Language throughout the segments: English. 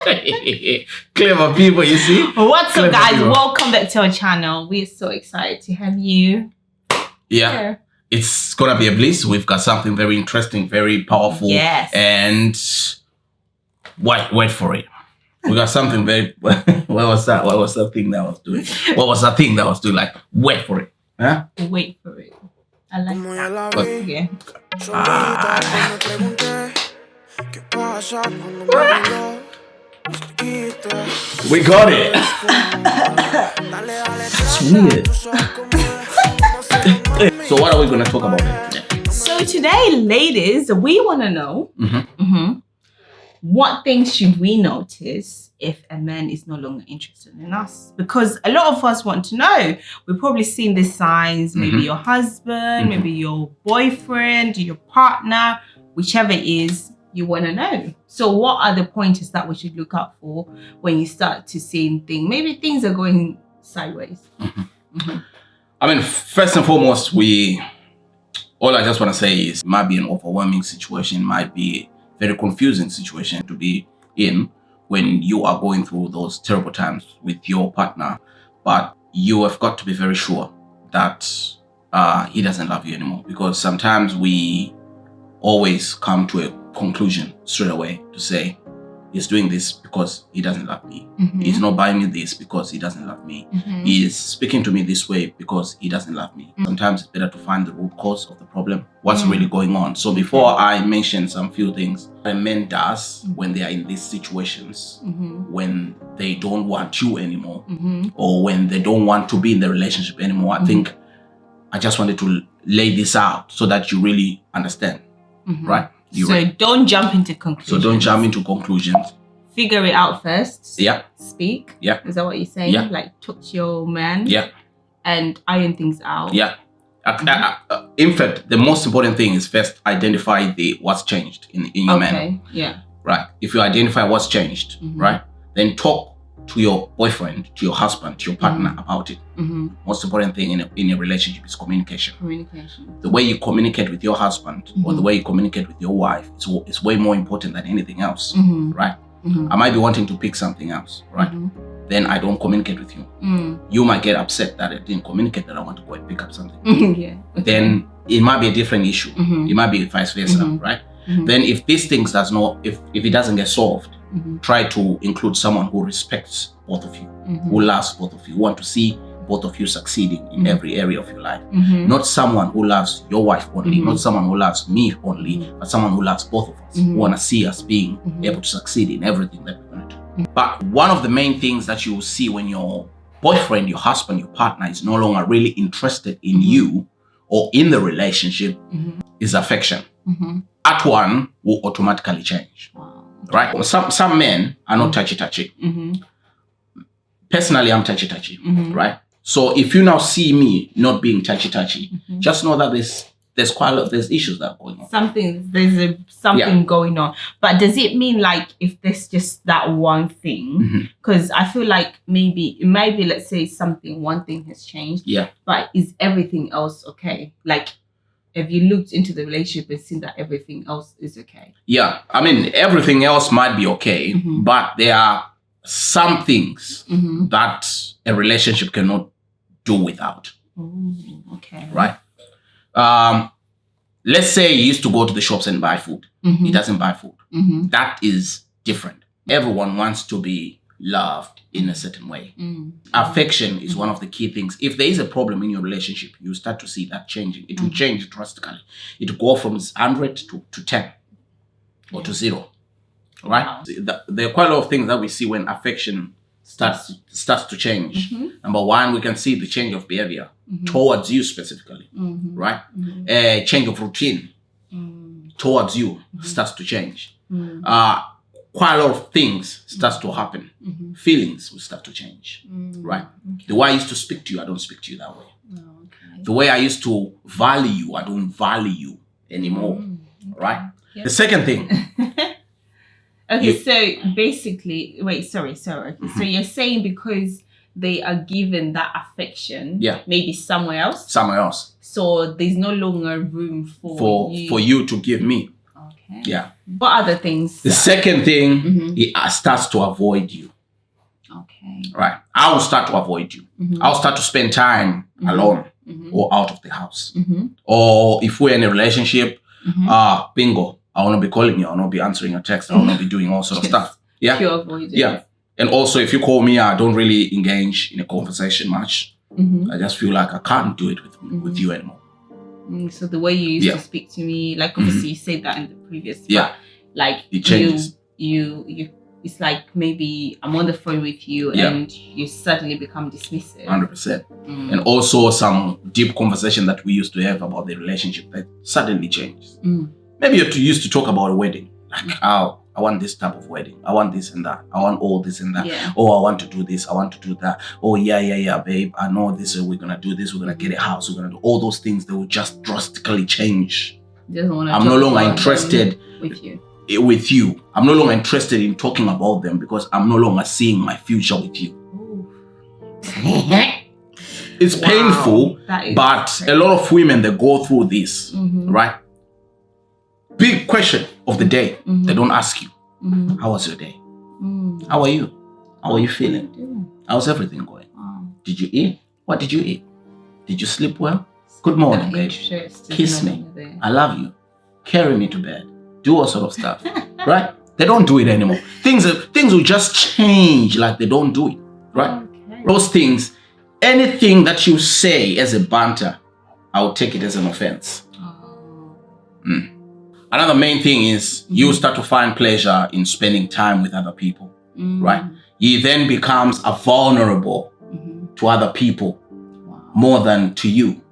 Clever people, you see? What's Clever up, guys? people. Welcome back to our channel. We're so excited to have you here. It's gonna be a bliss. We've got something very interesting, very powerful. Yes. And wait for it. We got something very what was that? What was that thing that I was doing? What was that thing that I was doing? Like, wait for it. Huh? Wait for it. I like that. But, Yeah. We got it. That's weird. So what are we gonna talk about today? So today, ladies, we want to know what things should we notice if a man is no longer interested in us? Because a lot of us want to know. We've probably seen the signs, maybe your husband, maybe your boyfriend, your partner, whichever it is, you want to know. So what are the pointers that we should look out for when you start to see things? Maybe things are going sideways. I mean, first and foremost, all I just want to say is it might be an overwhelming situation, might be a very confusing situation to be in when you are going through those terrible times with your partner. But you have got to be very sure that he doesn't love you anymore, because sometimes we always come to a conclusion straight away to say, he's doing this because he doesn't love me. He's not buying me this because he doesn't love me. He is speaking to me this way because he doesn't love me. Sometimes it's better to find the root cause of the problem, what's really going on. So before I mention some few things a man does when they are in these situations, when they don't want you anymore, or when they don't want to be in the relationship anymore, I think I just wanted to lay this out so that you really understand, right? Don't jump into conclusions. So don't jump into conclusions. Figure it out first. Yeah. Speak. Yeah. Is that what you're saying? Yeah. Like talk to your man. Yeah. And iron things out. Yeah. In fact, the most important thing is first identify what's changed in your man. Okay. Yeah. Right. If you identify what's changed, right, then talk to your boyfriend, to your husband, to your partner about it. Most important thing in a relationship is communication. The way you communicate with your husband or the way you communicate with your wife is way more important than anything else, right? I might be wanting to pick something else, right? Then I don't communicate with you. You might get upset that I didn't communicate that I want to go and pick up something. Yeah. Okay. Then it might be a different issue. It might be vice versa, right? Then if these things if it doesn't get solved, try to include someone who respects both of you, who loves both of you, who want to see both of you succeeding in every area of your life. Not someone who loves your wife only, not someone who loves me only, but someone who loves both of us, who want to see us being able to succeed in everything that we're going to do. But one of the main things that you will see when your boyfriend, your husband, your partner is no longer really interested in you or in the relationship is affection. That one will automatically change. Wow. Right? Some men are not touchy-touchy. Personally, I'm touchy-touchy, right? So if you now see me not being touchy-touchy, just know that there's quite a lot, there's issues that are going on. Something going on. But does it mean like if there's just that one thing? Because I feel like maybe, let's say one thing has changed. Yeah. But is everything else okay? Like, have you looked into the relationship and seen that everything else is okay? Yeah. I mean, everything else might be okay, but there are some things that a relationship cannot do without. Okay. Right? Let's say he used to go to the shops and buy food. He doesn't buy food. That is different. Everyone wants to be loved in a certain way. Affection is one of the key things. If there is a problem in your relationship, you start to see that changing. It will change drastically. It will go from 100 to 10 or to 0. Right? Wow. There are quite a lot of things that we see when affection starts to change. Number one, we can see the change of behavior towards you specifically, right? A change of routine towards you starts to change. Quite a lot of things starts to happen. Feelings will start to change, right? Okay. The way I used to speak to you, I don't speak to you that way. The way I used to value you, I don't value you anymore, right? Yep. The second thing. Okay, so basically, wait, sorry. So you're saying because they are given that affection, maybe somewhere else? Somewhere else. So there's no longer room for you to give me. Okay. Yeah. What other things? The second thing, he starts to avoid you. Okay. Right. I will start to avoid you. I'll start to spend time alone or out of the house. Or if we're in a relationship, bingo, I will not be calling you. I will not be answering your text. I will not be doing all sort of stuff. Yeah. Pure avoidance. Yeah. And also, if you call me, I don't really engage in a conversation much. I just feel like I can't do it with you anymore. So the way you used to speak to me, like obviously you said that in the previous part, like it changes. You it's like maybe I'm on the phone with you and you suddenly become dismissive. 100%. And also some deep conversation that we used to have about the relationship that suddenly changes. Maybe you used to talk about a wedding, like I want this type of wedding. I want this and that. I want all this and that. Yeah. Oh, I want to do this. I want to do that. Oh, yeah, babe. I know this. We're going to do this. We're going to get a house. We're going to do all those things. They will just drastically change. I'm no longer interested with you. I'm no longer interested in talking about them because I'm no longer seeing my future with you. It's painful, but a lot of women, they go through this, right? Big question of the day. They don't ask you, how was your day? How are you? How are you feeling? How's everything going? Did you eat? What did you eat? Did you sleep well? Good morning, babe. Kiss me. I love you. Carry me to bed. Do all sort of stuff, right? They don't do it anymore. Things will just change like they don't do it, right? Okay. Those things, anything that you say as a banter, I will take it as an offense. Another main thing is you start to find pleasure in spending time with other people, right? He then becomes vulnerable to other people more than to you,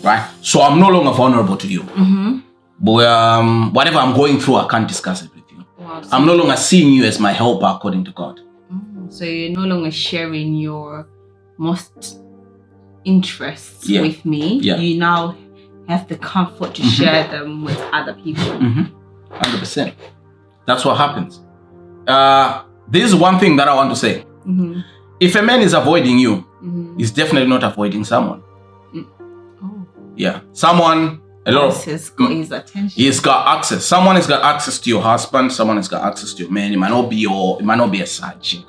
right? So I'm no longer vulnerable to you. But whatever I'm going through, I can't discuss it with you. So I'm no longer seeing you as my helper according to God. So you're no longer sharing your most interests with me. You now have the comfort to share them with other people. 100%. That's what happens. This is one thing that I want to say. If a man is avoiding you, he's definitely not avoiding someone. Yeah. Someone, a lot of has got his attention. He's got access. Someone has got access to your husband. Someone has got access to your man. It might not be a side chick.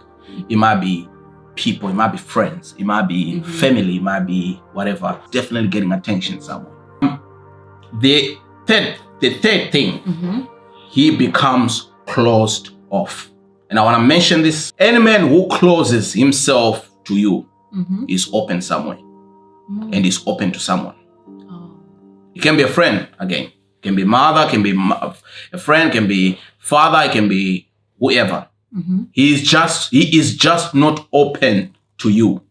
It might be people. It might be friends. It might be family. It might be whatever. Definitely getting attention somewhere. The third thing, he becomes closed off. And I want to mention this. Any man who closes himself to you is open somewhere and is open to someone. It can be a friend, again. It can be mother, can be a friend, can be father, it can be whoever. He is just not open to you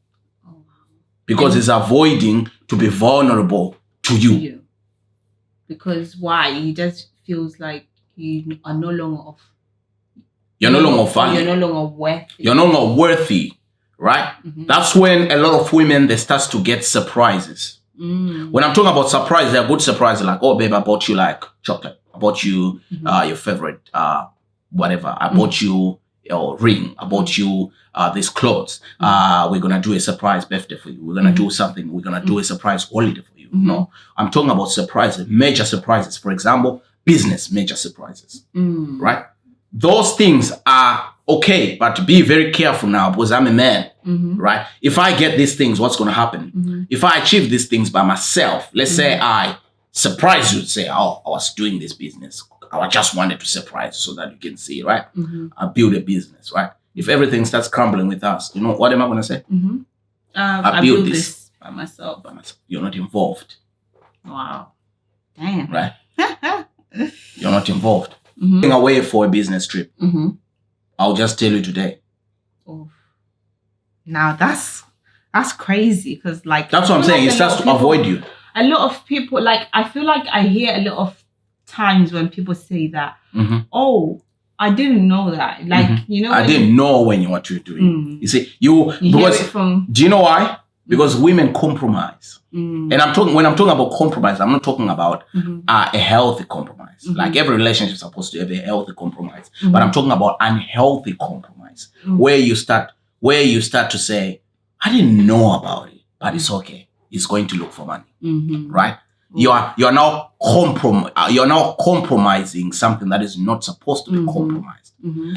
because he's avoiding to be vulnerable to you. Because why? He just feels like you are no longer of. You're no longer valid. You're no longer worthy. You're no longer worthy, right? That's when a lot of women, they start to get surprises. When I'm talking about surprise, they're good surprises like, oh, babe, I bought you like chocolate. I bought you your favorite whatever. I bought you your ring. I bought you these clothes. We're going to do a surprise birthday for you. We're going to do something. We're going to do a surprise holiday for you. No, I'm talking about surprises, major surprises. For example, business major surprises, right? Those things are okay, but be very careful now because I'm a man, right? If I get these things, what's going to happen? If I achieve these things by myself, let's say I surprise you, say, oh, I was doing this business. I just wanted to surprise you so that you can see, right? I build a business, right? If everything starts crumbling with us, you know, what am I going to say? I built this by myself. You're not involved. Wow. Damn. Right? You're not involved. Going away for a business trip. I'll just tell you today. Now that's crazy because like that's what I'm saying. It starts to avoid you. A lot of people, like I feel like I hear a lot of times when people say that, oh, I didn't know that. Like you know, I didn't know what you're doing. You see, because do you know why? Because women compromise. And when I'm talking about compromise, I'm not talking about a healthy compromise. Like every relationship is supposed to have a healthy compromise. But I'm talking about unhealthy compromise. Where you start to say, I didn't know about it, but it's okay. He's going to look for money. Right? You are now compromising something that is not supposed to be compromised.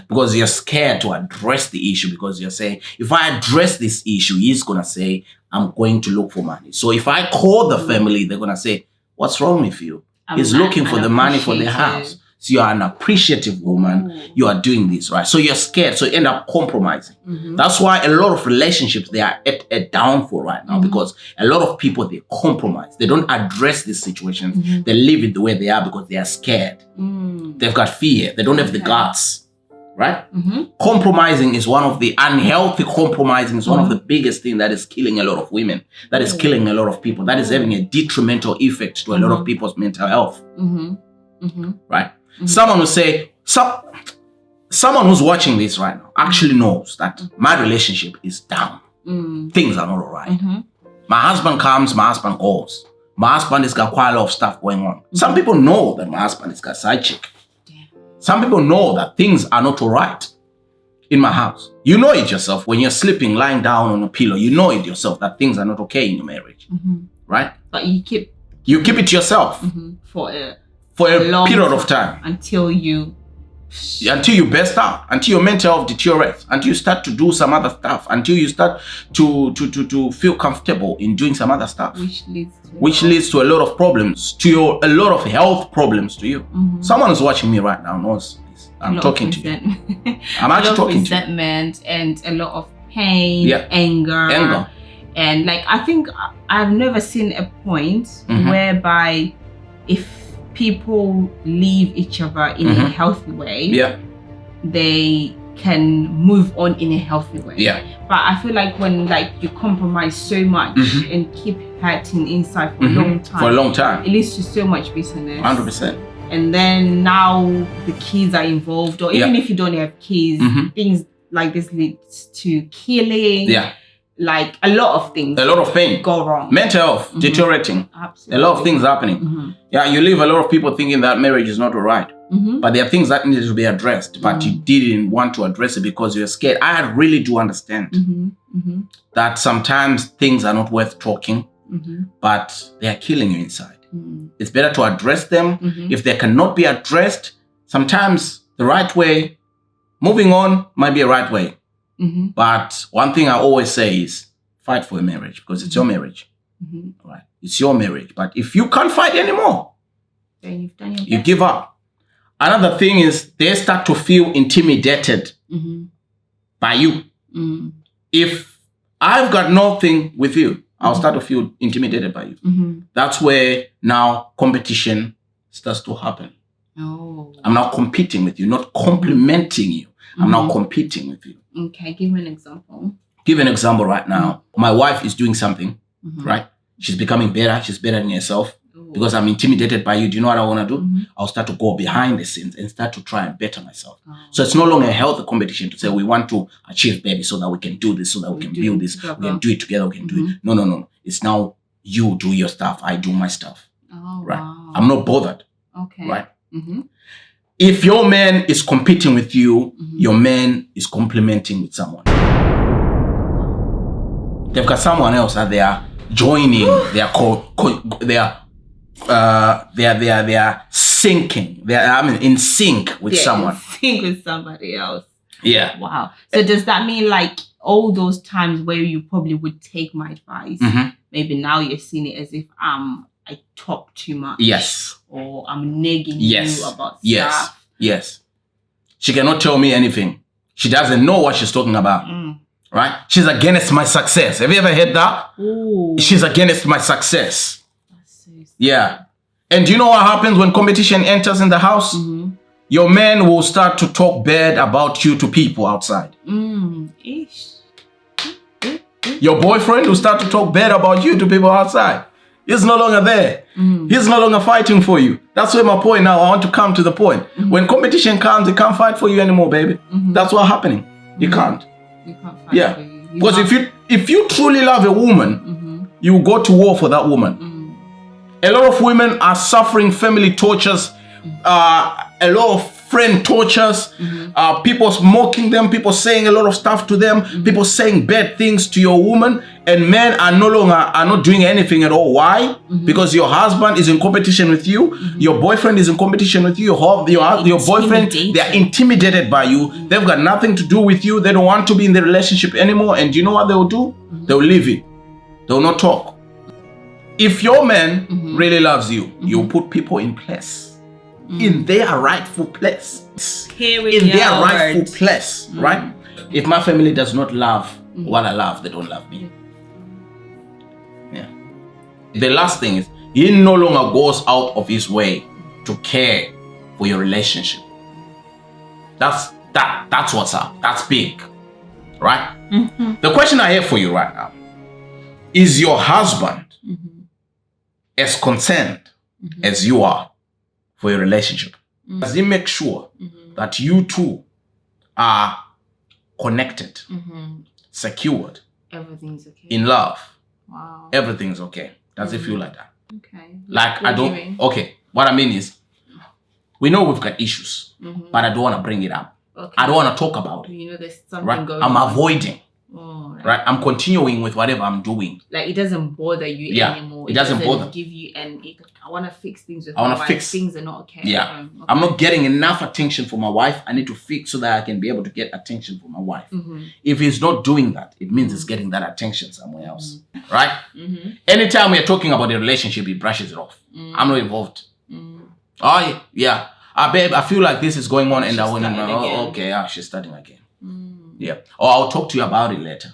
Because you're scared to address the issue, because you're saying, if I address this issue, he's gonna say, I'm going to look for money. So if I call the family, they're gonna say, what's wrong with you? He's looking for the money for the house. So you are an appreciative woman. You are doing this, right? So you're scared. So you end up compromising. That's why a lot of relationships, they are at a downfall right now, because a lot of people, they compromise. They don't address these situations. They leave it the way they are because they are scared. They've got fear. They don't have the guts, right? Compromising is one of the unhealthy compromising is one of the biggest things that is killing a lot of women. That is killing a lot of people. That is having a detrimental effect to a lot of people's mental health, right? Someone will say, someone who's watching this right now actually knows that my relationship is down. Things are not all right. My husband comes, my husband goes. My husband has got quite a lot of stuff going on. Some people know that my husband has got a side chick. Some people know that things are not all right in my house. You know it yourself when you're sleeping, lying down on a pillow. You know it yourself that things are not okay in your marriage, right? But you keep it to yourself for a long period of time until you burst out, until your mental health deteriorates, until you start to do some other stuff, until you start to feel comfortable in doing some other stuff, which leads to a lot of problems, a lot of health problems to you. Someone who's watching me right now knows this. I'm talking to you. I'm actually talking to you. Resentment and a lot of pain, anger. And like, I think I've never seen a point whereby if people leave each other in a healthy way, they can move on in a healthy way. But I feel like when you compromise so much and keep hurting inside for a long time, it leads to so much bitterness. 100%. And then now the kids are involved, or even if you don't have kids, things like this leads to killing. Like a lot of things. A lot of pain. Go wrong. Mental health deteriorating. Absolutely. A lot of things happening. You leave a lot of people thinking that marriage is not all right. But there are things that need to be addressed, but you didn't want to address it because you're scared. I really do understand that sometimes things are not worth talking, but they are killing you inside. It's better to address them. If they cannot be addressed, sometimes the right way, moving on might be a right way. But one thing I always say is fight for a marriage, because it's your marriage. Right? It's your marriage. But if you can't fight anymore, then you've done your best. You give up. Another thing is they start to feel intimidated by you. If I've got nothing with you, I'll start to feel intimidated by you. That's where now competition starts to happen. I'm now competing with you, not complimenting you. I'm now competing with you. Okay, give me an example. Give an example right now. My wife is doing something, right? She's becoming better. She's better than herself. Because I'm intimidated by you. Do you know what I want to do? I'll start to go behind the scenes and start to try and better myself. So it's no longer a healthy competition to say we want to achieve baby so that we can do this, so that we can build this, we can do it together, we can do it. No. It's now you do your stuff, I do my stuff. Right? Wow. I'm not bothered. Okay. Right? If your man is competing with you, your man is complimenting with someone. They've got someone else that they are joining. They are syncing. They are in sync with someone. In sync with somebody else. Yeah. Wow. So does that mean like all those times where you probably would take my advice, maybe now you're seeing it as if I talk too much. Yes. Or I'm nagging you about stuff. Yes. She cannot tell me anything. She doesn't know what she's talking about. Right? She's against my success. Have you ever heard that? Ooh. She's against my success. Yeah. And do you know what happens when competition enters in the house? Your man will start to talk bad about you to people outside. Your boyfriend will start to talk bad about you to people outside. He's no longer there. He's no longer fighting for you. That's where my point now. I want to come to the point. When competition comes, he can't fight for you anymore, baby. That's what's happening. You can't. You can't fight for you. Because if you truly love a woman, you will go to war for that woman. A lot of women are suffering family tortures. A lot of friend tortures, people mocking them, people saying a lot of stuff to them, people saying bad things to your woman, and men are not doing anything at all. Why? Because your husband is in competition with you, your boyfriend is in competition with you, your boyfriend, they are intimidated by you, they've got nothing to do with you, they don't want to be in the relationship anymore, and you know what they will do? They will leave you. They will not talk. If your man really loves you, you'll put people in place. In their rightful place. In their rightful place, right? If my family does not love what I love, they don't love me. Yeah. The last thing is, he no longer goes out of his way to care for your relationship. That's what's up. That's big, right? The question I have for you right now, is your husband as concerned as you are for your relationship? Does he make sure that you two are connected, secured, everything's okay, in love? Wow. Everything's okay. Does it feel like that? Okay. Like, I don't, okay. What I mean is, we know we've got issues, but I don't want to bring it up. Okay. I don't want to talk about it. You know, there's something going on. I'm avoiding. Oh, right. I'm continuing with whatever I'm doing. Like, it doesn't bother you anymore. It doesn't bother. Give you I want to fix things with I want to fix things are not okay. Yeah. Okay. I'm not getting enough attention for my wife. I need to fix so that I can be able to get attention for my wife. If he's not doing that, it means he's getting that attention somewhere else. Right? Anytime we're talking about the relationship, he brushes it off. I'm not involved. Oh, yeah. Babe, I feel like this is going on, and I want to okay, she's starting again. Yeah. Or I'll talk to you about it later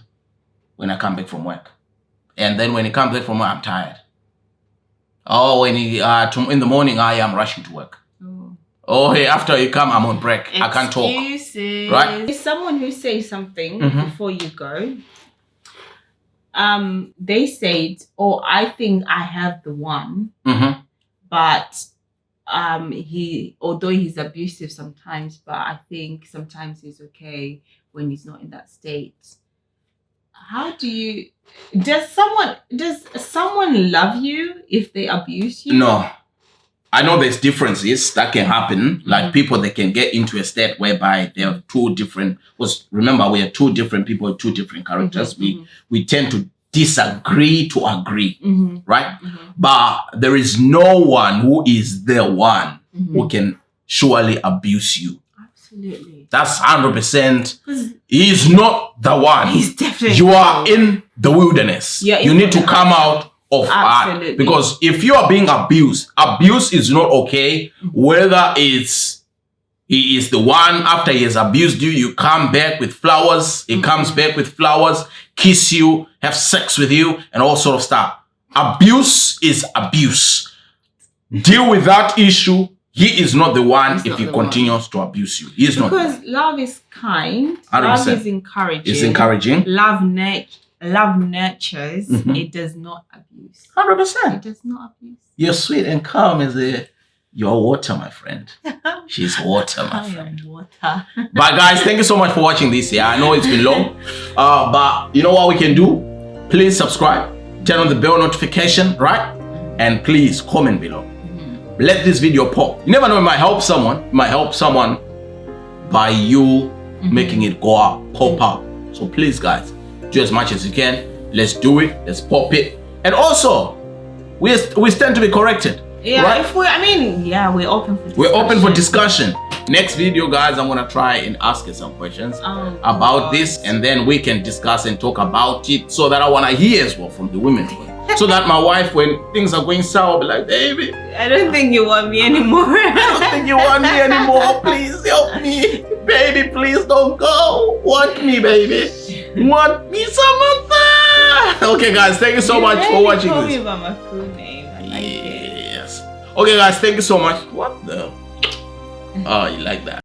when I come back from work. And then when he comes back from work, I'm tired. Oh, when he in the morning, I am rushing to work. Oh, hey, after you come, I'm on break. Excuses. I can't talk. Right? There's someone who says something before you go. They said, "Oh, I think I have the one, but although he's abusive sometimes, but I think sometimes he's okay when he's not in that state." How do you, does someone love you if they abuse you? No. I know there's differences that can happen, like people that can get into a state whereby they're two different, because remember, we are two different people, two different characters. We tend to disagree to agree, right? But there is no one who is the one who can surely abuse you. Absolutely. That's 100%. He's not the one. He's definitely. You are in the wilderness. Yeah, you need to come out of that. Because if you are being abused, abuse is not okay. Whether it's he is the one, after he has abused you, you come back with flowers. He comes back with flowers, kiss you, have sex with you, and all sort of stuff. Abuse is abuse. Deal with that issue. He is not the one if he continues to abuse you. He is not the one. Because love is kind. 100%. Love is encouraging. It's encouraging. Love nurtures. It does not abuse. 100%. It does not abuse. You're sweet and calm as you're water, my friend. She's water, my friend. I am water. But guys, thank you so much for watching this. Yeah, I know it's been long. But you know what we can do? Please subscribe. Turn on the bell notification, right? And please comment below. Let this video pop. You never know, it might help someone. It might help someone by you making it go up, pop up. So please, guys, do as much as you can. Let's do it. Let's pop it. And also, we stand to be corrected. Yeah, right? We're open for discussion. We're open for discussion. Next video, guys, I'm gonna try and ask you some questions about this, and then we can discuss and talk about it, so that I wanna hear as well from the women. So that my wife, when things are going sour, will be like, baby, I don't think you want me anymore. I don't think you want me anymore. Please help me. Baby, please don't go. Want me, baby. Want me, Samantha. Okay, guys, thank you so much for watching this. Me by my full name. I like it. Yes. Okay, guys, thank you so much. What the? Oh, you like that?